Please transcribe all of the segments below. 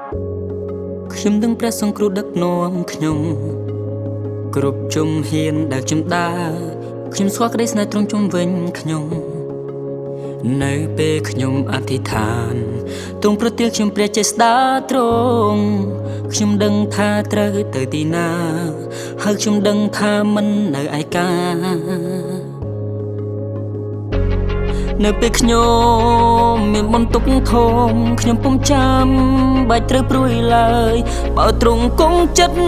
ខ្ញុំដឹងព្រះសង្គ្រោះដឹកនាំខ្ញុំគ្រប់ជំហានដែលខ្ញុំដើរខ្ញុំស្គាល់ក្តីស្នេហ៍ទ្រង់ជុំវិញខ្ញុំនៅពេលខ្ញុំអធិដ្ឋានទ្រង់ប្រទាលខ្ញុំព្រះចេស្តាទ្រង់ខ្ញុំដឹងថាត្រូវទៅទីណាហើយខ្ញុំដឹងថាមិននៅឯកានៅពេលខ្ញុំមានបន្ទុកធំខ្ញុំពុំចាំបាច់ត្រូវព្រួយឡើយបើទ្រង់គង់ចិត្ត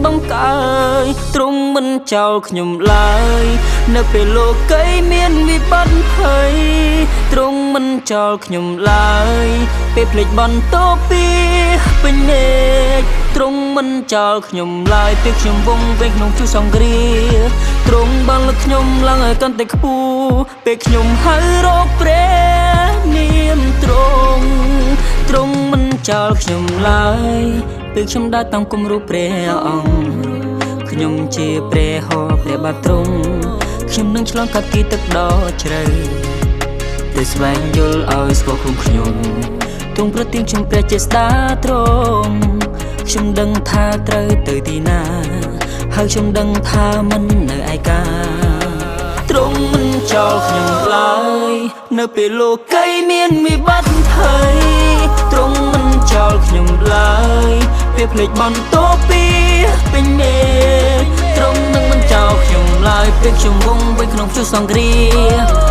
បង្កើយទ្រង់មិនចោលខ្ញុំឡើយនៅពេលលោកីមានវិបត្តិភ័យទ្រង់មិនចោលខ្ញុំឡើយពេលភ្លេចបន្ទោពីពេញមេឃទ្រង់មិនចោលខ្ញុំឡើយពេលខ្ញុំវង្វេងក្នុងជួរសង្គ្រាទ្រង់បានលើកខ្ញុំឡើងឲ្យកាន់តែខ្ពស់ពេលខ្ញុំហៅរកព្រះនាមទ្រង់មិនចោលខ្ញុំឡើយពេលខ្ញុំដើរតាមគំរូព្រះអង្គខ្ញុំជាព្រះហស្ថព្រះបាទទ្រង់ខ្ញុំនឹងឆ្លងកាត់ទីទឹកដ៏ជ្រៅដែលស្វែងយល់ឲ្យស្គាល់ខ្លួនខ្ញុំទ្រង់ប្រទានខ្ញុំព្រះចេស្តាទ្រង់ខ្ញុំដឹងថាត្រូវទៅទីណាហើយខ្ញុំដឹងថាមិននៅឯកាទ្រង់មិនចោលខ្ញុំឡើយនៅពេលលោកីមានវិបត្តិភ័យទ្រង់មិនចោលខ្ញុំឡើយពេលភ្លេចបន្ទោពីពេញមេឃទ្រង់នឹងមិនចោលខ្ញុំឡើយពេលខ្ញុំវង្វេងក្នុងជួរសង្គ្រា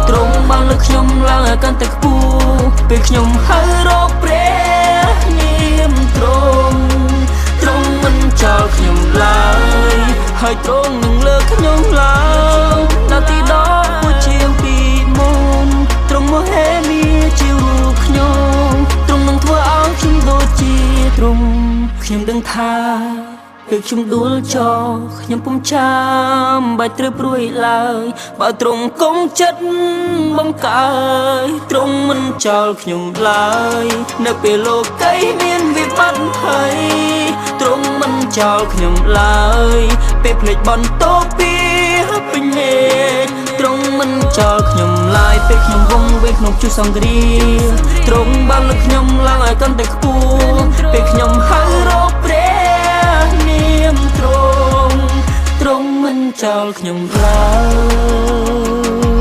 ទ្រង់បានលើកខ្ញុំឡើងឲ្យកាន់តែខ្ពស់ពេលខ្ញុំហៅរកព្រះនាមទ្រង់មិនចោលខ្ញុំឡើយហើយទ្រង់នឹងលើកខ្ញុំឡើងដល់ទីដ៏ពូជាងពីមុនទ្រង់មកហេមីជារូបខ្ញុំទ្រង់នឹងធ្វើឲ្យខ្ញុំដូចជាទ្រង់ខ្ញុំដឹងថាពេលខ្ញុំដួលចោលខ្ញុំពុំចាំបាច់ត្រូវព្រួយឡើយបើទ្រង់គង់ចិត្តបង្កើយទ្រង់មិនចោលខ្ញុំឡើយនៅពេលលោកីមានវិបត្តិភ័យទ្រង់មិនចោលខ្ញុំឡើយពេលភ្លេចបន្ទោពីពេញមេឃទ្រង់មិនចោលខ្ញុំឡើយពេលខ្ញុំវង្វេងក្នុងជួរសង្គ្រាទ្រង់បានលើកខ្ញុំឡើងឲ្យកាន់តែខ្ពស់ពេលខ្ញុំហៅរកព្រះនាមទ្រង់មិនចោលខ្ញុំឡើយ